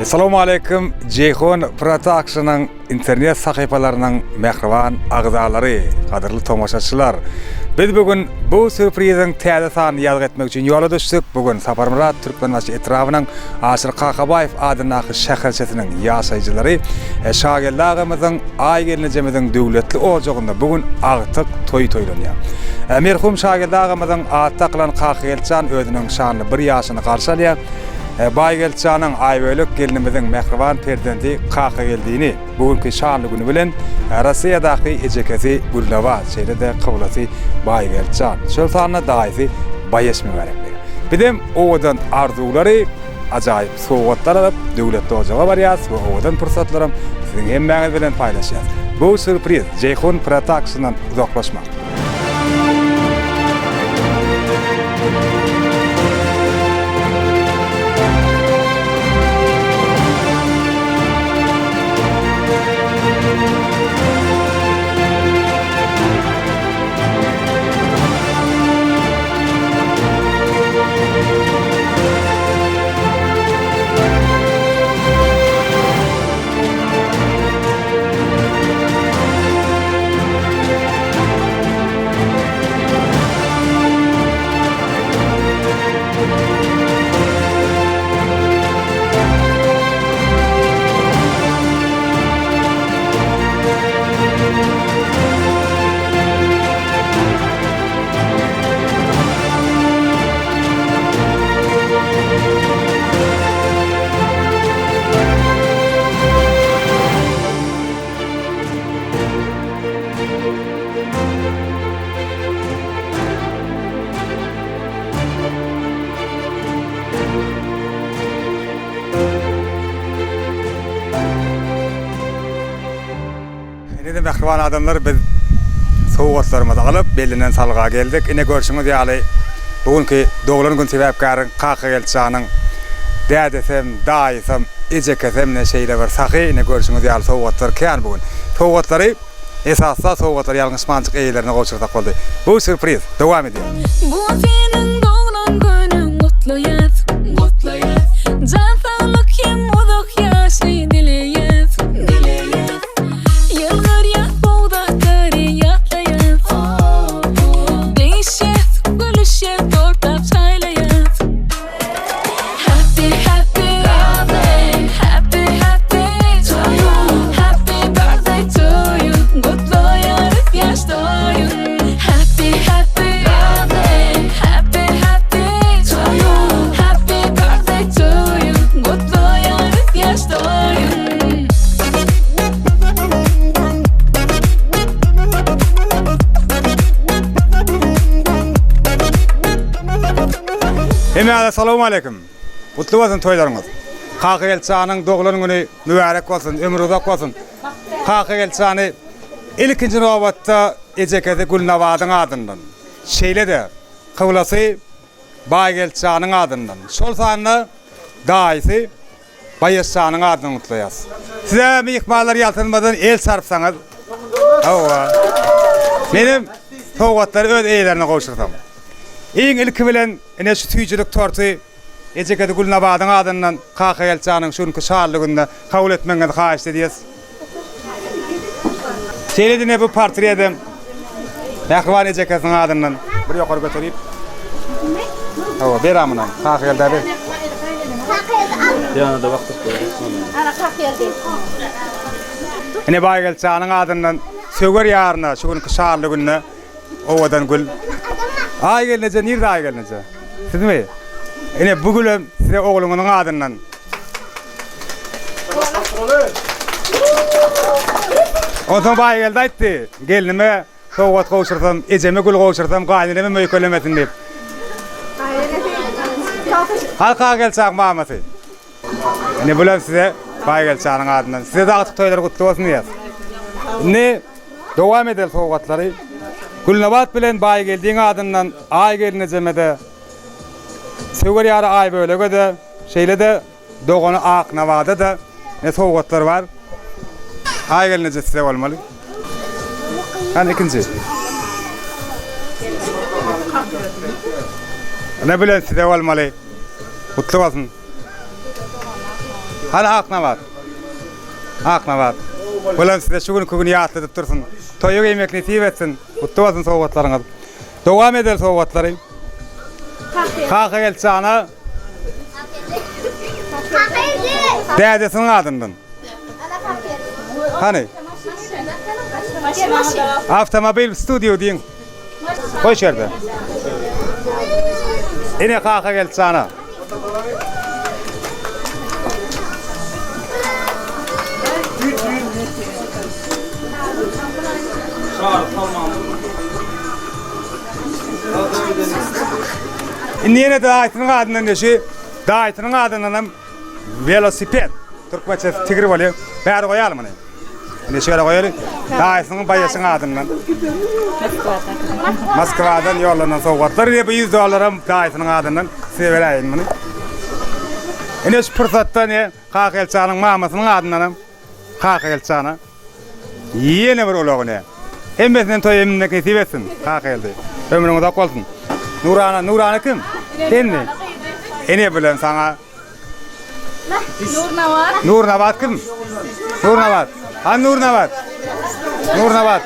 Assalamu alaikum. Ceyhun Production'ın internet sahipalarının mehriban agzalary, qadrly tomoşaçylar. Biz bugün bu sürprizin täze sanyny ýazyp etmek üçin ýola düşdik. Bugün Saparmurat Türkmenbaşy etrawynyň Aşyr Qaqabaýew adynaky şäherçesiniň ýaşaýjylary şagirlagymyzyň aýgelinjemiziň döwletli ojagynda bugün agtyk toý toýlanýar. Merhum şagirlagymyzyň ataqlan Qaqagelçan özüniň şanly bir ýaşyny garşalýar. Baygelçanyň aýbölük gelinimiziň mehriban perdenti Qaqageldiňi bugünkü şanly güni bilen Russiýadaky ejekesi Gulnawat şeýlede kyblasy Baygelçan. Şol sanyna daýy baýysmy berekler. Bidem owadan arzulary ajaýyp sowgatlar alyp döwletde ojaga barýas we owadan pursatlarym siziň hemmäňiz bilen paýlaşýas. Bu sürpriz Ceyhun Production'dan uzaklaşmak. Mehriban adamlar biz sowgatlarymyzy alyp belinden salga geldik. Ine görüşüňiz ýaly bugünkü doglan gün sebäpkary Qaqagelçanyň dädesem, daýysam, ejekesem ne şeýle bir sahy ine görüşüňiz ýaly sowgatlar kän bugün. Sowgatlary esasda sowgatlar ýalňyş mançyk eýlerini goşurdak boldy. Bu sürpriz dowam edýär. Bu senin doglan günüň mutlu ýet, mutlu ýet. Jan sağlyk hem uzak ýaşly dileyet, dileyet. Yıllar ýat bowdaklary ýatlaýat. Değişet, gülüşet, tortap çaýlaýat. Happy, happy birthday, happy, happy to you. Happy birthday to you. Gutlu ýaryp ýaşdoýun. Happy, happy birthday, happy, happy to you. Happy birthday to you. Gutlu ýaryp ýaşdoýun. Assalamu alaikum. Kutlu bolsun toýlaryňyz. Qaqagelçanyň doglan güni mübarek bolsun, ömrü uzak bolsun. Qaqagelçany ilkinji nowatda ejekede Gulnawatyň adyndan. Şeýlede kyblasy Baygelçanyň adyndan. Şol sanyna daýysy Baýysanyň adyndan utlaýas. Size mihmanlar ýaltynmadan el sarpsaňyz. Awa. Menim sowgatlar öz eýlerini goşursam. Iň ilki bilen ene şu tüýjülük torty ejekede Gulnawatyň adyndan Qaqagelçanyň şunkü şarlygynda kabul etmeňizi haýyş edýäs. Şeýledine bu portredem mehriban ejekesiň adyndan bir ýokary götürýip. Awa beramyna Qaqagelde bir. Ýa-da wagt Ara Qaqagelde. Ene Baygelçanyň adyndan söger ýaryna şunkü şarlygynda owadan gül Aýgelneje, nirde aýgelneje? Sizmi? Ene bugülem size ogluňyň adyndan. Ondan baýgelde aýtdy, gelinime sowgat goşursam, ejeme gül goşursam, gaýnyneme möýkelemesin diýip. Halka gelçak mamasy. Ene bilen size Baygelçanyň adyndan. Size de atyk toýlar gutly bolsun diýär. Ne dowam edel sowgatlary Gulnawat bilen Baygeldiň adyndan aýgelinejemede söwer ýary aýbölege şeýlede dogany Aqnawada da ne sowgatlar bar. Aýgelineje size bolmaly. Hani ikinji. Ne bilen size bolmaly. Kutlu bolsun. Hala Aknabat. Aknabat. Ulan size şu gün ýatladyp dursun. Toýu yemek nesip etsin. Mutlu bolsun sowgatlaryňyz. Dowam edel sowgatlaryň. Kaka gel sana. Dädesiniň adyndan. Hani? Avtomobil studio diýin. Hoş yerde. Ene kaka gel sana. Yine dağıtının adından neşi, dağıtının adından velosiped. Türkçe tigir oluyor. Bari koyalım onu. Neşe koyalım. Dağıtının bayasının adından. Moskva'dan yollanan soğuklar. $100 dağıtının adından size vereyim bunu. Yine şu fırsatta ne? Kaka Elçan'ın mamasının adından. Kaka Elçan'a. Yine bir oluyor ne? Hemmesinden toy emninek nesip etsin. Kaka Elçan. Ömrünü de kolsun. Nurana kim? Sen mi? Ene bilen sana. Nurnavat. Nurnavat kim? Nurnavat. Ha Nurnavat. Nurnavat.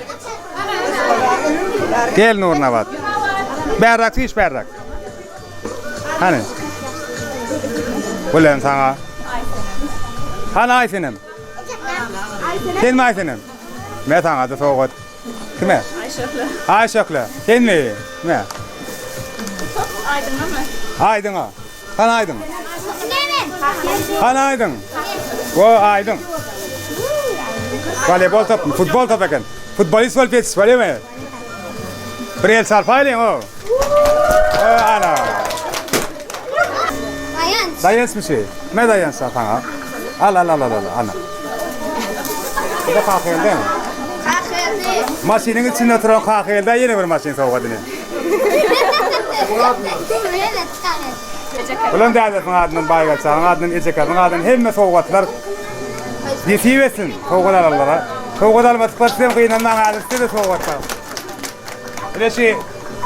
Gel Nurnavat. Berrak hiç berrak. Hani? Bilen sana. Hani Aysenem? Sen mi Aysenem? Ne sana da soğuk? Kime? Ayşökle. Sen mi? Ne? Aydın'a mı? Aydın'a. Hani Aydın? Hani Aydın? O Aydın. Voleybol top mu? Futbol top eken. Futbolist volpetsi, öyle mi? Bir el sarpaylayın o. Ana. Dayans mı şey? Ne dayans sana? Al. Ana. Bu da kakıyel değil mi? Maşinin içinde oturan kakıyel de yeni bir maşin soğuk adını. Ulan dädesiniň adından baýgaçanyň adından ejekasyň adından hemme sowgatlar ýetip etsin sowgatlarlara. Sowgat almatyk başdan gynanmaň adysy da sowgatlar. Eleşi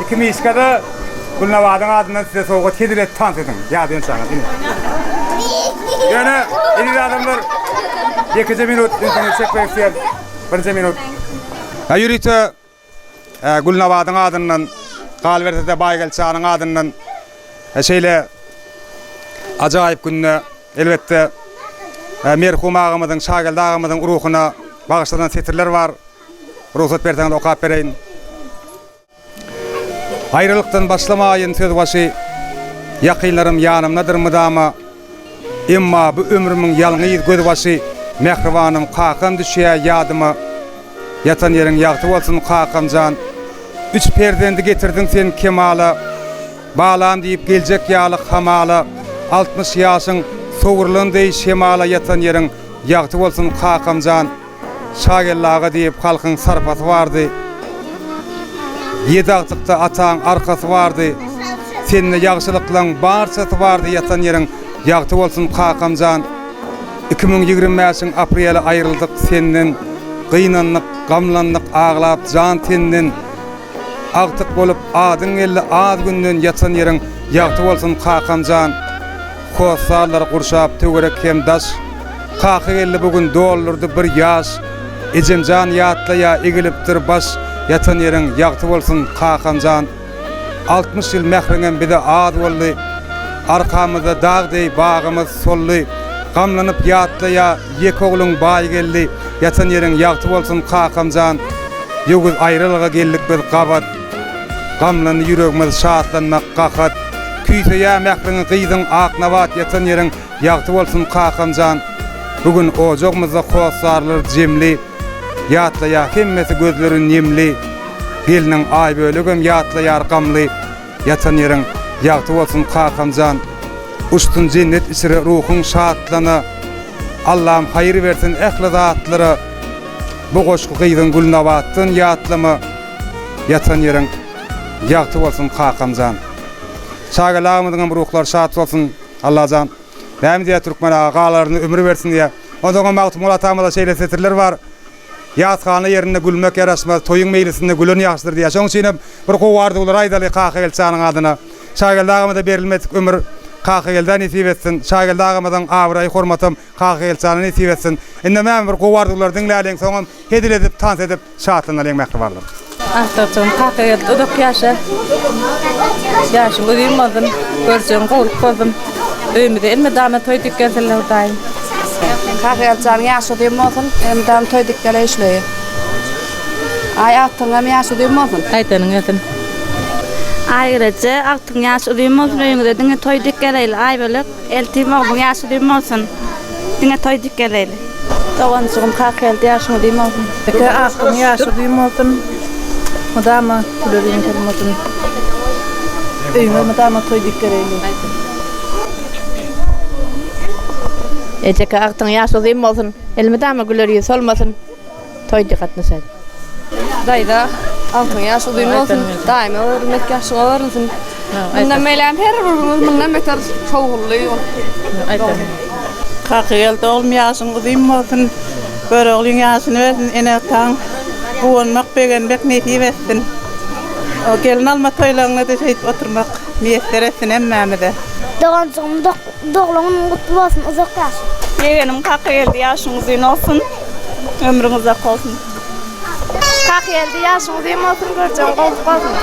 iki miskada Gulnawadyň adından size sowgat kediret tans edin. Ýa-da sana. Ýöne indi adamlar 2 minut internet çekmek isteýär. 1 minut. Ha ýürüýte Gulnawadyň adından Galbertede baýgaçanyň adından şeýle ajaýyp günne elbetde merhum agymyzyň, şagird agymyzyň ruhuna bagyşlanan setirler bar. Ruhsat berdiňiz okap bereýin. Aýrylykdan başlamaýyn söz başy ýakynlarym ýanymdadyrmydama emma bu ömrümiň ýalňyz göz başy mehribanym kakam düşýär ýadyma ýatan ýeriň ýagty bolsun kakamjan. 3 perdendi getirdiň sen kemala bağlan deyip gelecek ýaly hamala 60 ýaşyň sowurlandy şemala ýatan ýeriň ýagty bolsun kakamjan. Şagellaga deyip halkyň sarpaty bardy. Ýedagtykda ataň arkasy bardy. Seninle ýagşylyklaryň barçasy bardy ýatan ýeriň ýagty bolsun kakamjan. 2025-nji aprel aýryldyk senden. Gynanlyk, gamlanlyk aglap jan tenden. Agtyk bolup adyň elle az günden ýatan ýeriň ýagty bolsun kakamjan. Kosarlar gurşap töwerek hem daş. Kaky elle bugün doldurdy bir ýaş. Ejemjan ýatlaýa egilipdir baş. Ýatan ýeriň ýagty bolsun kakamjan. 60 ýyl mehriňem bide az boldy. Arkamyzda dagdy bagymyz solly. Gamlanyp ýatlaýa ýek ogluň baý geldi. Ýatan ýeriň ýagty bolsun kakamjan. Ýoguz aýrylyga geldik biz gabat. Gamlany ýüregimiz şatlanmak gakat. Küýseýä mehriňi gyýdyň Aknabat ýatan ýeriň ýagty bolsun kakamjan. Bugün ojagymyzda kosarlar jemli. Ýatlaýa hemmesi gözleri nemli. Geliniň aý bölegem ýatlaýar gamly. Ýatan ýeriň ýagty bolsun kakamjan. Uştun cennet içire ruhun şatlana. Allah'ım hayır versin ehli zatlara. Bu goşku gyýdyň Gulnawatyň ýatlamy. Ýatan ýeriň ýagty bolsun kakamjan. Şagirlaryňyzyň ruhlar şat bolsun Allahjan. Näme Türkmen agalaryny ömür bersin diýe. Ondan magtum olatamyla şeýle setirler bar. Ýatgany ýerine gülmek ýaraşmaz, toýuň meýlisinde gülen ýaşdyr diýe. Şoň üçin bir gowardy ular aýdaly Kaka Elçanyň adyna. Şagirlaryňyza berilmedik ömür Kakıgelden nasip etsin. Şagilde ağamadan avrayı hormatım Kakıgelçanı nasip etsin. Inde men bir gowardylar dinlälen soňam hedil edip tans edip şatlanylan mehribanlyk. Ahtaçım kakıgeldi udak yaşa. Yaşım ödüymadın. Görsün qorup boldum. Öýümde elme dama toy dükkanlar daýym. Kakıgelçanyň ýaşy diýmezsin, emdam toýdyk gele işleýär. Ay attyňam ýaşy diýmezsin. Aytanyň etin. Ayrıca aktın yaşı duymazsın öňünde diňe toýdyk geleýli ay bölük eltimoň yaşı duymazsın diňe toýdyk geleýli. Tawansygym kakıgeldi yaşym duymazsın. Eke aktın yaşı duymazsın. Madama kulörüň kelmedin. Öýüme madama toýdyk geleýli. Ejeke aktın yaşı duymazsın elme dama güleriýe solmasyn toýdyk gatnaşar. Dayda altın yaşı duymazsın, daima örnek yaşı öğrensin. Bundan meylem her birimiz bundan beter şoğulluyor. Kakıgeldi olmaýasyň duymazsın. Göregliň ýaşyny bersin ene taň. Buwunmak begen bek nesip etsin. O gelin alma toýlaryna da şeýit oturmak niýetler etsin emmemide. Doğancığım doğluğun mutlu olsun uzak yaş. Yeğenim kakıgeldi yaşyňyz uzun olsun. Ömrüňiz uzak olsun. Kakıgeldi yaşyňyz duymazsın görjäň gowy bolsun.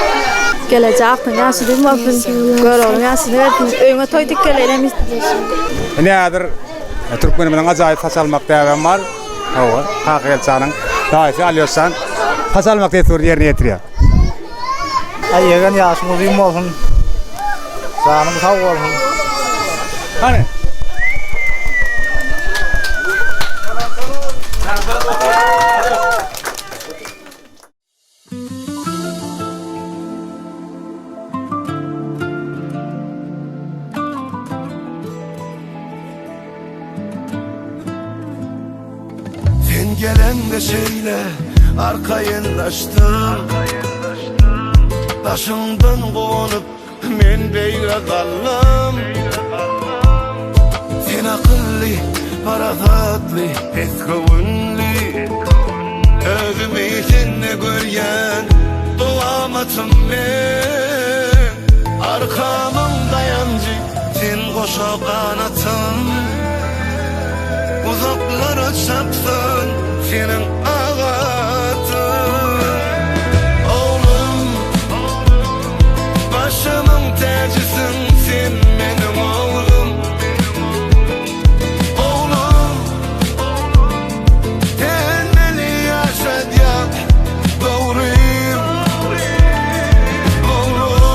Gelecek aklın yaşı duymazsın. Göregliň ýaşyny bersin öýüňe toýdyk geleýlemis. Nädir? Türkmen bilen ajaýyp hasalmak däwem bar. Hawa, Kakıgelçanyň daýy alýarsan hasalmak diýip ýerine ýetirýär. Ayyagan yaşımı duyum olsun. Canım sağ olsun. Hani? Sen gelen de şeyle arkayınlaştım. Taşından konup men beýle kallam. Sen akıllı, parafatlı, eskövünlü. Özümü sende görýän dogamatym men. Arkamın dayancı, sen goşa kanatım. Uzaklara çapsın senin ağatın. Oğlum, başımın tacısın sen benim oğlum. Oğlum, tenmeli yaşad ya doğruyum. Oğlum,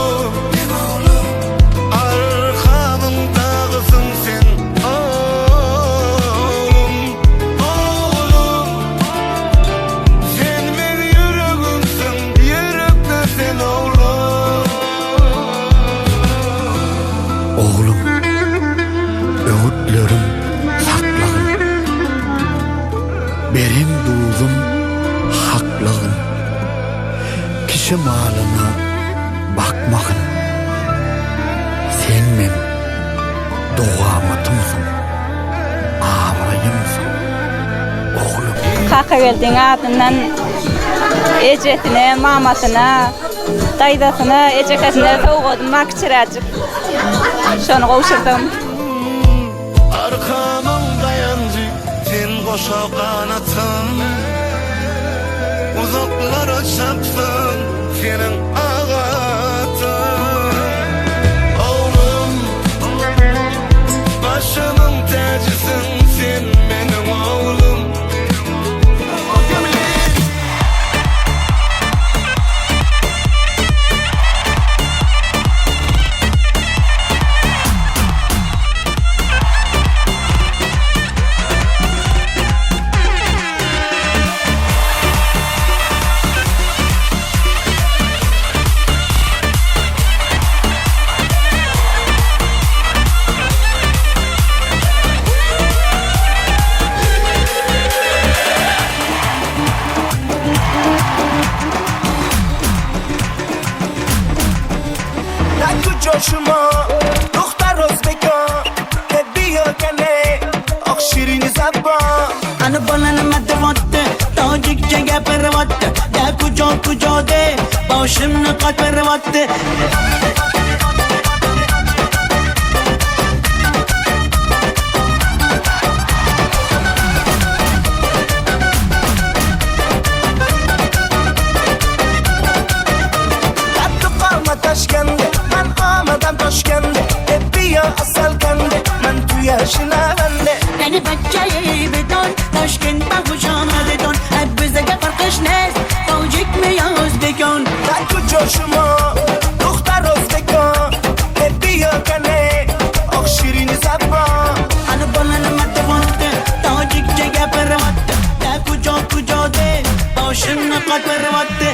arkamın dağısın sen. Berim duzum haklığın, kişi malına bakmakın. Sen men doğamatımsın, ağrayımsın, oğlum. Kakıgeldiň adından ejetine, mamasyna, daýdasyna, ejekesine sowgatmak çyradyk. Şonu gowşurdum. Arkamın dayancı, sen goşa kanatım. Uzaklara çapsın senin ağatın. Oğlum, başımın tacısın sen benim oğlum. Coşma, Muhtar Özbeka, Tebiyo gele, Akşirini sabba. Anı bana nemede vattı, tacikçe geper vattı. De kuco de, başımını kaper vattı. جوشما دختر ازبکان بیا کنه آخ شیرین زبان Ana balını matematte, tacikçe gebervatte. Ya kuca kuca de, başını kapervatte.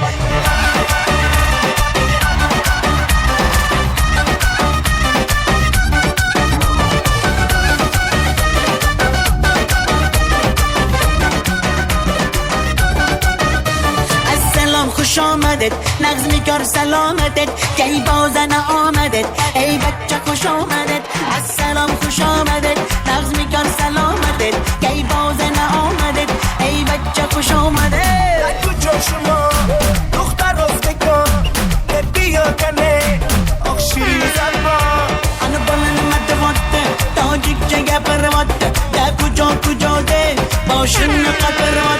Selam خوش آمدید نغز میکار سلامتت کی بازن آمدید ای بچه خوش آمدید السلام خوش آمدید نغز میکار سلامتت کی بازن آمدید ای بچه خوش آمدید تو جوشما دختر ازبکان بیا کنه آخ شیرین زبان Ana balını matematte tacikçe gebervatte ya kuca kuca de başını kapervatte